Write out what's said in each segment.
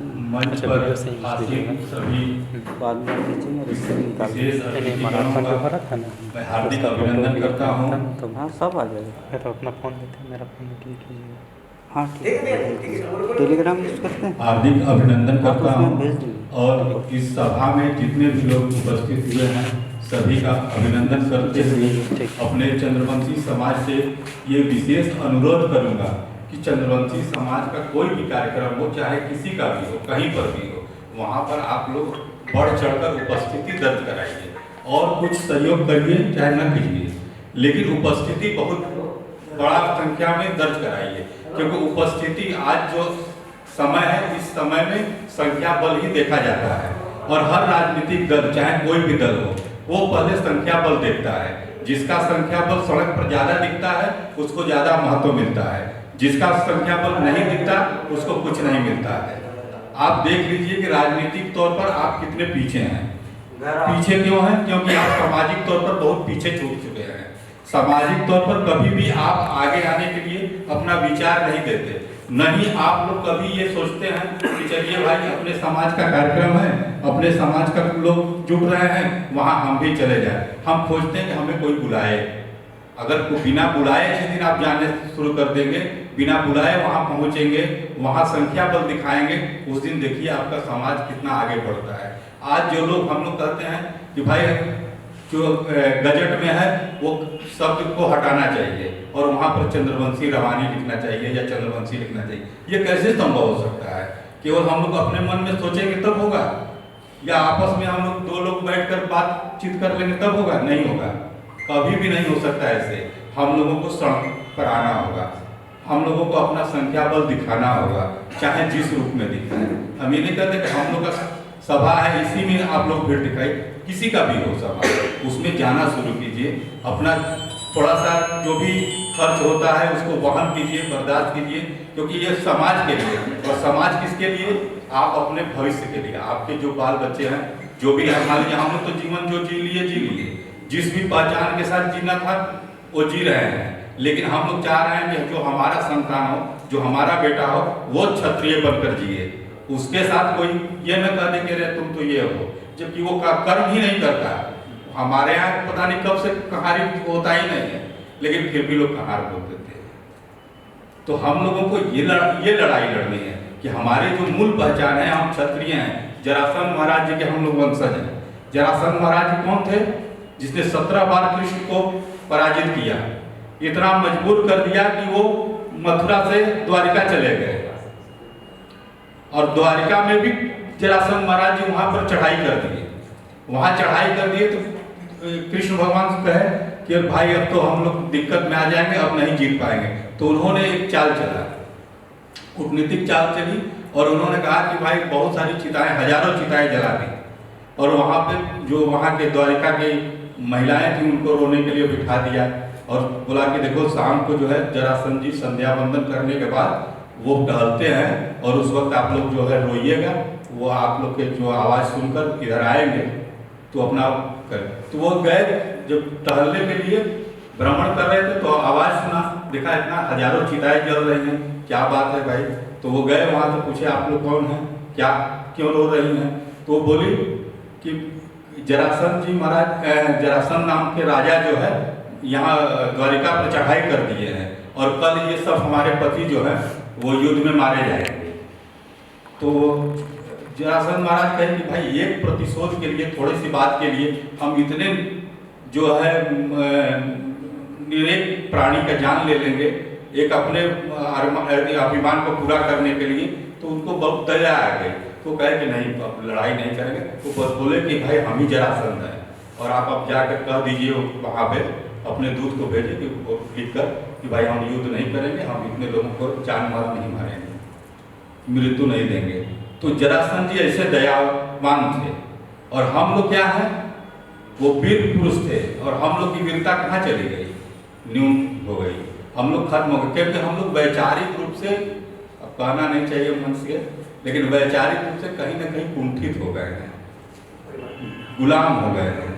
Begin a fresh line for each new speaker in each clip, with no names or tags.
मंच पर आसीन सभी
बाद में खींचेंगे और इससे निकाल
विशेष अतिथिगणों का मैं हार्दिक अभिनंदन करता हूँ।
तो हाँ सब आ जाएगा।
मैं तो अपना फ़ोन देते हैं, मेरा फ़ोन निकल कीजिएगा।
हाँ ठीक है, टेलीग्राम यूज़ करते हैं।
हार्दिक अभिनंदन
हाँ, तो
करता
उसमें भेज
हूँ
देंगे।
और इस सभा में जितने भी लोग उपस्थित हुए हैं सभी का अभिनंदन करते हुए अपने चंद्रवंशी समाज से ये विशेष अनुरोध करूंगा कि चंद्रवंशी समाज का कोई भी कार्यक्रम हो, चाहे किसी का भी हो, कहीं पर भी हो, वहाँ पर आप लोग बढ़ चढ़कर उपस्थिति दर्ज कराइए और कुछ सहयोग करिए चाहे न कीजिए, लेकिन उपस्थिति बहुत बड़ा संख्या में दर्ज कराइए, क्योंकि उपस्थिति आज जो समय है इस समय में संख्या बल ही देखा जाता है और हर राजनीतिक दल चाहे कोई भी दल हो वो पहले संख्या बल देखता है। जिसका संख्या बल सड़क पर ज्यादा दिखता है उसको ज्यादा महत्व मिलता है, जिसका संख्या बल नहीं दिखता उसको कुछ नहीं मिलता है। आप देख लीजिए कि राजनीतिक तौर पर आप कितने पीछे हैं। पीछे क्यों हैं? क्योंकि आप सामाजिक तौर पर बहुत पीछे छूट चुके हैं। सामाजिक तौर पर कभी भी आप आगे आने के लिए अपना विचार नहीं देते, नहीं आप लोग कभी ये सोचते हैं कि चलिए भाई अपने समाज का कार्यक्रम है, अपने समाज का लोग जुट रहे हैं, वहाँ हम भी चले जाएं। हम खोजते हैं कि हमें कोई बुलाए। अगर बिना बुलाए जिस दिन आप जाने शुरू कर देंगे, बिना बुलाए वहाँ पहुँचेंगे, वहाँ संख्या बल दिखाएंगे, उस दिन देखिए आपका समाज कितना आगे बढ़ता है। आज जो लोग हम लोग कहते हैं कि भाई जो गजट में है वो शब्द को हटाना चाहिए और वहाँ पर चंद्रवंशी रवानी लिखना चाहिए या चंद्रवंशी लिखना चाहिए, ये कैसे संभव हो सकता है? केवल हम लोग अपने मन में सोचेंगे तब होगा, या आपस में हम लोग दो लोग बैठकर बातचीत कर लेंगे तब होगा? नहीं होगा, कभी भी नहीं हो सकता ऐसे। हम लोगों को सड़क पर आना होगा, हम लोगों को अपना संख्या बल दिखाना होगा, चाहे जिस रूप में दिखाए। हम ये नहीं कहते कि हम लोग का सभा है इसी में आप लोग भीड़ दिखाई, किसी का भी हो सभा, उसमें जाना शुरू कीजिए, अपना थोड़ा सा जो भी खर्च होता है उसको वहन कीजिए, बर्दाश्त कीजिए, क्योंकि ये समाज के लिए, और समाज किसके लिए? आप अपने भविष्य के लिए, आपके जो बाल बच्चे हैं, जो भी हमारे हम लोग तो जीवन जो जी लिए, जिस भी पहचान के साथ जीना था वो जी रहे हैं, लेकिन हम लोग चाह रहे हैं कि जो हमारा संतान हो, जो हमारा बेटा हो, वो क्षत्रिय बनकर जिए। उसके साथ कोई ये न कह दे कि रे तुम तो ये हो, जबकि वो कर्म ही नहीं करता। हमारे यहाँ पता नहीं कब से कहारी होता ही नहीं है, लेकिन फिर भी लोग कहार बोल देते हैं। तो हम लोगों को ये लड़ाई लड़नी है कि हमारे जो मूल पहचान है, हम क्षत्रिय हैं, जरासंध महाराज जी के हम लोग वंशज हैं। जरासंध महाराज जी कौन थे? जिसने 17 बार कृष्ण को पराजित किया, इतना मजबूर कर दिया कि वो मथुरा से द्वारिका चले गए, और द्वारिका में भी जरासंध महाराज जी वहां पर चढ़ाई कर दिए। वहां चढ़ाई कर दिए तो कृष्ण भगवान से कहे कि भाई अब तो हम लोग दिक्कत में आ जाएंगे, अब नहीं जीत पाएंगे। तो उन्होंने एक चाल चला, कूटनीतिक चाल चली, और उन्होंने कहा कि भाई बहुत सारी चिताएं, हजारों चिताएं जला दी, और वहां पे जो वहां के द्वारिका की महिलाएं थी उनको रोने के लिए बिठा दिया, और बोला कि देखो शाम को जो है जरासंध जी संध्या वंदन करने के बाद वो टहलते हैं, और उस वक्त आप लोग जो है रोइएगा, वो आप लोग के जो आवाज़ सुनकर इधर आएंगे तो अपना कर। तो वो गए, जब टहलने के लिए भ्रमण कर रहे थे तो आवाज़ सुना, देखा इतना हजारों चिताएं जल रही हैं, क्या बात है भाई? तो वो गए वहाँ तो पूछे आप लोग कौन हैं, क्या क्यों रो रही हैं? तो वो बोली कि जरासंध जी महाराज, जरासंध नाम के राजा जो है यहाँ द्वारिका पर चढ़ाई कर दिए हैं, और कल ये सब हमारे पति जो है वो युद्ध में मारे जाएंगे। तो जरासंध महाराज कहे कि भाई एक प्रतिशोध के लिए, थोड़ी सी बात के लिए हम इतने जो है निरीह प्राणी का जान ले लेंगे, एक अपने अभिमान को पूरा करने के लिए। तो उनको बहुत दया आ गई, तो कहे कि नहीं अब लड़ाई नहीं करेंगे। तो बस बोले कि भाई हम ही जरासंध हैं, और आप अब जाकर कह दीजिए वहाँ पे अपने दूत को भेजे कि लिख कर कि भाई हम युद्ध नहीं करेंगे, हम इतने लोगों को जान मार नहीं मारेंगे, मृत्यु नहीं देंगे। तो जरासंध जी ऐसे दयावान थे, और हम लोग क्या हैं, वो वीर पुरुष थे, और हम लोग की वीरता कहाँ चली गई? न्यून हो गई, हम लोग खत्म हो गए, क्योंकि हम लोग वैचारिक रूप से, अब कहना नहीं चाहिए मन से, लेकिन वैचारिक रूप से कहीं ना कहीं कुंठित हो गए हैं, गुलाम हो गए हैं।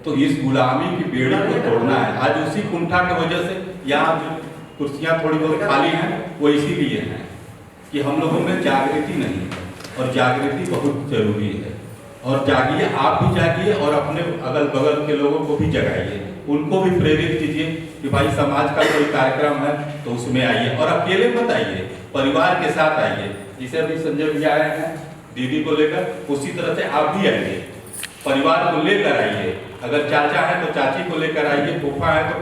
तो इस गुलामी की बेड़ी को तोड़ना है। आज उसी कुंठा की वजह से यहाँ जो कुर्सियाँ थोड़ी बहुत खाली हैं वो इसीलिए हैं कि हम लोगों में जागृति नहीं है। और जागृति बहुत जरूरी है। और जागिए, आप भी जागिए और अपने अगल बगल के लोगों को भी जगाइए, उनको भी प्रेरित कीजिए कि भाई समाज का कोई कार्यक्रम है तो उसमें आइए, और अकेले मत आइए, परिवार के साथ आइए। जिसे अभी संजय भी आए हैं दीदी को लेकर, उसी तरह से आप भी आइए, परिवार को लेकर आइए। अगर चाचा है तो चाची को लेकर आइए, फूफा है तो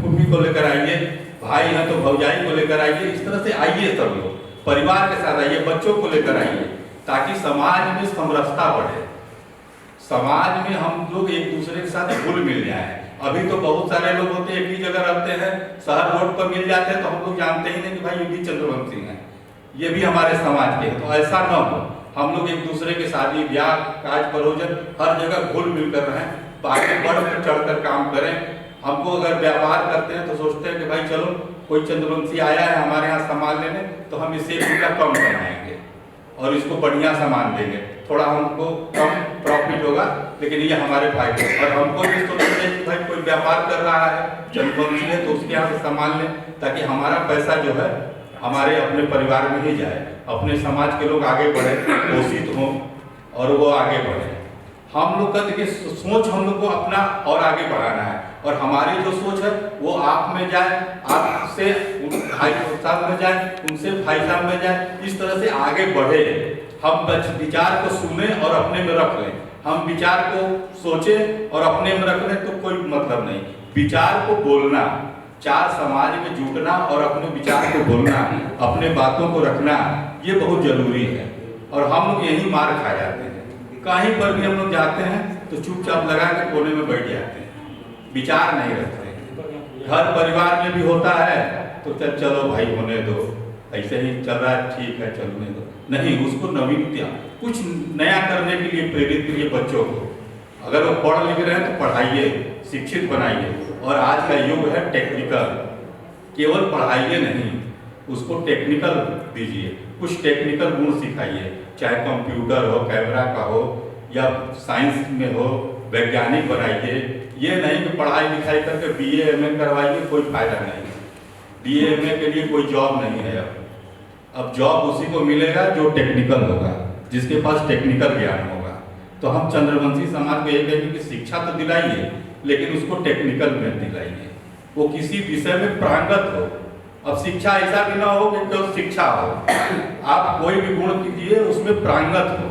फूफी को लेकर आइए, भाई है तो भौजाई को लेकर आइए। इस तरह से आइए, सब लोग परिवार के साथ आइए, बच्चों को लेकर आइए, ताकि समाज में समरसता बढ़े, समाज में हम लोग एक दूसरे के साथ घुल मिल जाए। अभी तो बहुत सारे लोग होते हैं एक ही जगह रहते हैं, शहर रोड पर मिल जाते हैं तो हम लोग जानते ही नहीं कि भाई ये भी चंद्रवंशी हैं, ये भी हमारे समाज के हैं। तो ऐसा न हो, हम लोग एक दूसरे के शादी ब्याह काज परोजन हर जगह घुल मिल कर रहें, आगे बढ़ चढ़ कर काम करें। हमको अगर व्यापार करते हैं तो सोचते हैं कि भाई चलो कोई चंद्रवंशी आया है हमारे यहाँ सामान लेने, तो हम इसे रुपया कम बनाएंगे और इसको बढ़िया सामान देंगे, थोड़ा हमको कम प्रॉफिट होगा, लेकिन ये हमारे फायदे। और हमको भी सोचते हैं कि भाई कोई व्यापार कर रहा है चंद्रवंशी है तो उसके यहाँ से सामान लें, ताकि हमारा पैसा जो है हमारे अपने परिवार में ही जाए, अपने समाज के लोग आगे बढ़े, पोषित हों और वो आगे बढ़े। हम लोग का देखिए सोच हम लोग को अपना और आगे बढ़ाना है, और हमारी जो सोच है वो आप में जाए, आपसे भाई साहब में जाए, उनसे भाई साहब में जाए, इस तरह से आगे बढ़े। हम विचार को सुने और अपने में रख लें, हम विचार को सोचें और अपने में रख लें तो कोई मतलब नहीं। विचार को बोलना, चार समाज में जुटना और अपने विचार को बोलना, अपने बातों को रखना, ये बहुत जरूरी है। और हम लोग यही मार खा जाते हैं, कहीं पर भी हम लोग जाते हैं तो चुपचाप लगा के कोने में बैठ जाते हैं, विचार नहीं रखते। घर परिवार में भी होता है तो चलो भाई होने दो, ऐसे ही चल रहा है, ठीक है चलने दो, नहीं, उसको नवीनता कुछ नया करने के लिए प्रेरित करिए बच्चों को। अगर वो पढ़ लिख रहे हैं तो पढ़ाइए, शिक्षित बनाइए। और आज का युग है टेक्निकल, केवल पढ़ाइए नहीं, उसको टेक्निकल दीजिए, कुछ टेक्निकल गुण सिखाइए, चाहे कंप्यूटर हो, कैमरा का हो, या साइंस में हो, वैज्ञानिक बनाइए। ये नहीं कि पढ़ाई लिखाई करके BA MA करवाइए, कोई फायदा नहीं। BA MA के लिए कोई जॉब नहीं है। अब जॉब उसी को मिलेगा जो टेक्निकल होगा, जिसके पास टेक्निकल ज्ञान होगा। तो हम चंद्रवंशी समाज को ये कहेंगे कि शिक्षा तो दिलाइए, लेकिन उसको टेक्निकल में दिलाइए, वो किसी विषय में प्रांगत हो। अब शिक्षा ऐसा भी ना हो कि केवल शिक्षा हो, आप कोई भी गुण कीजिए उसमें प्रांगत हो।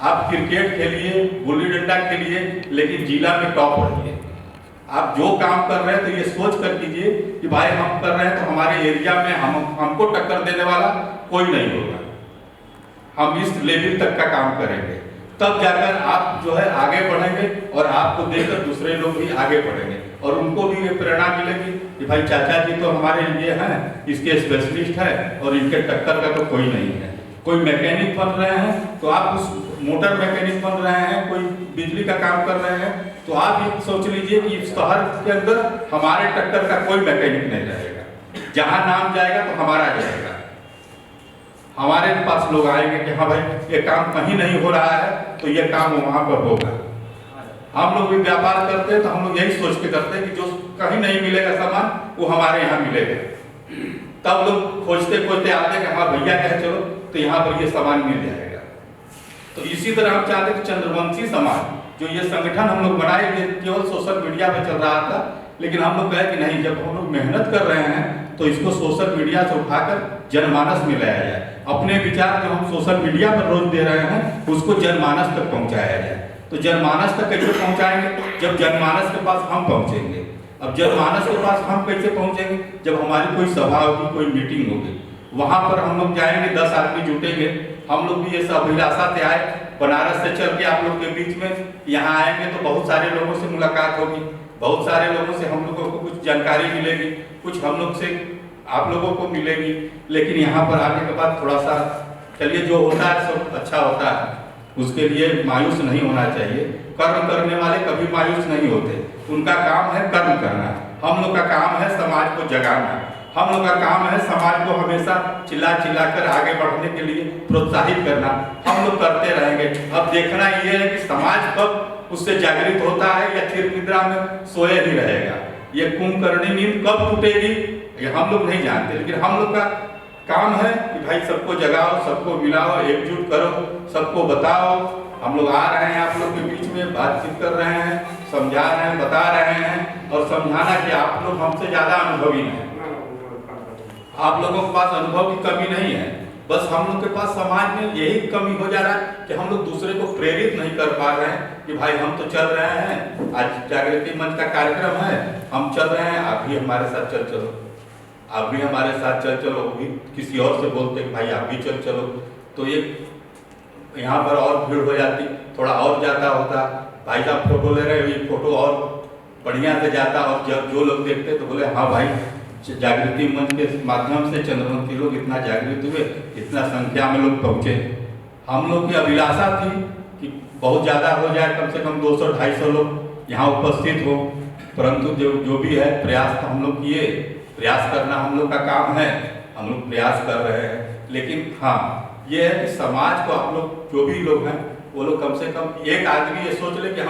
आप क्रिकेट खेलिए, गुल्ली डंडा खेलिए, लेकिन जिला में टॉप रहिए। आप जो काम कर रहे हैं तो ये सोच कर कीजिए कि भाई हम कर रहे हैं तो हमारे एरिया में हमको टक्कर देने वाला कोई नहीं होगा, हम इस लेवल तक का काम करेंगे, तब जाकर आप जो है आगे बढ़ेंगे और आपको देखकर दूसरे लोग भी आगे बढ़ेंगे और उनको भी ये प्रेरणा मिलेगी कि भाई चाचा जी तो हमारे लिए हैं, इसके स्पेशलिस्ट है और इनके टक्कर का तो कोई नहीं है। कोई मैकेनिक बन रहे हैं तो आप उस मोटर मैकेनिक बन रहे हैं, कोई बिजली का काम कर रहे हैं, तो आप ये सोच लीजिए कि शहर के अंदर हमारे टक्कर का कोई मैकेनिक नहीं रहेगा, जहां नाम जाएगा तो हमारा जाएगा, हमारे पास लोग आएंगे कि हाँ भाई ये काम कहीं नहीं हो रहा है तो ये काम वहां पर होगा। हम लोग भी व्यापार करते हैं तो हम लोग यही सोच के करते हैं कि जो कहीं नहीं मिलेगा सामान वो हमारे यहाँ मिलेगा, तब लोग खोजते खोजते आते हैं कि हाँ भैया कहे चलो तो यहाँ पर ये सामान मिल जाएगा। तो इसी तरह हम चाहते हैं कि चंद्रवंशी समाज जो ये संगठन हम लोग बनाए, ये केवल सोशल मीडिया पे चल रहा था, लेकिन हम लोग कहे कि नहीं, जब हम लोग मेहनत कर रहे हैं तो इसको सोशल मीडिया से उठाकर जनमानस में लाया जाए। अपने विचार जो हम सोशल मीडिया पर रोज दे रहे हैं उसको जनमानस तक पहुंचाया जाए। तो जनमानस तक कैसे पहुंचाएंगे? जब जनमानस के पास हम पहुंचेंगे। अब जनमानस के पास हम कैसे पहुंचेंगे? जब हमारी कोई सभा होगी, कोई मीटिंग होगी, वहां पर हम लोग जाएंगे, 10 आदमी जुटेंगे। हम लोग भी ये सब अभिलाषा से आए, बनारस से चल के आप लोग के बीच में यहाँ आएंगे तो बहुत सारे लोगों से मुलाकात होगी, बहुत सारे लोगों से हम लोगों को कुछ जानकारी मिलेगी, कुछ हम लोग से आप लोगों को मिलेगी। लेकिन यहाँ पर आने के बाद थोड़ा सा चलिए, जो होता है सब अच्छा होता है, उसके लिए मायूस नहीं होना चाहिए। कर्म करने वाले कभी मायूस नहीं होते, उनका काम है कर्म करना। हम लोग का काम है समाज को जगाना, हम लोग का काम है समाज को हमेशा चिल्ला चिल्ला कर आगे बढ़ने के लिए प्रोत्साहित करना। हम लोग करते रहेंगे। अब देखना ये है कि समाज कब उससे जागृत होता है या फिर निद्रा में सोए ही रहेगा। ये कुंभकर्णी नींद कब टूटेगी ये हम लोग नहीं जानते, लेकिन हम लोग का काम है कि भाई सबको जगाओ, सबको मिलाओ, एकजुट करो, सबको बताओ। हम लोग आ रहे हैं आप लोग के बीच में, बातचीत कर रहे हैं, समझा रहे हैं, बता रहे हैं, और समझाना कि आप लोग हमसे ज़्यादा अनुभवी हैं। आप लोगों के पास अनुभव की कमी नहीं है, बस हम लोग के पास समाज में यही कमी हो जा रहा है कि हम लोग दूसरे को प्रेरित नहीं कर पा रहे हैं कि भाई हम तो चल रहे हैं, आज जागृति मंच का कार्यक्रम है, हम चल रहे हैं, आप भी हमारे साथ चल चलो, आप भी हमारे साथ चल चलो। भी किसी और से बोलते कि भाई आप भी चल चलो, तो ये यहाँ पर और भीड़ हो जाती, थोड़ा और ज़्यादा होता, भाई साहब फोटो ले रहे हो, ये फोटो और बढ़िया से जाता, और जब जो लोग देखते तो बोले हाँ भाई जागृति मंच के माध्यम से चंद्रवंशी लोग इतना जागृत हुए, इतना संख्या में लोग पहुँचे। हम लोग की अभिलाषा थी कि बहुत ज़्यादा हो जाए, कम से कम 200-250 लोग यहाँ उपस्थित हो, परंतु जो भी है प्रयास तो हम लोग किए, प्रयास करना हम लोग का काम है, हम लोग प्रयास कर रहे हैं। लेकिन हाँ ये है कि समाज को आप लोग जो भी लोग हैं वो लोग कम से कम एक आदमी ये सोच ले कि हम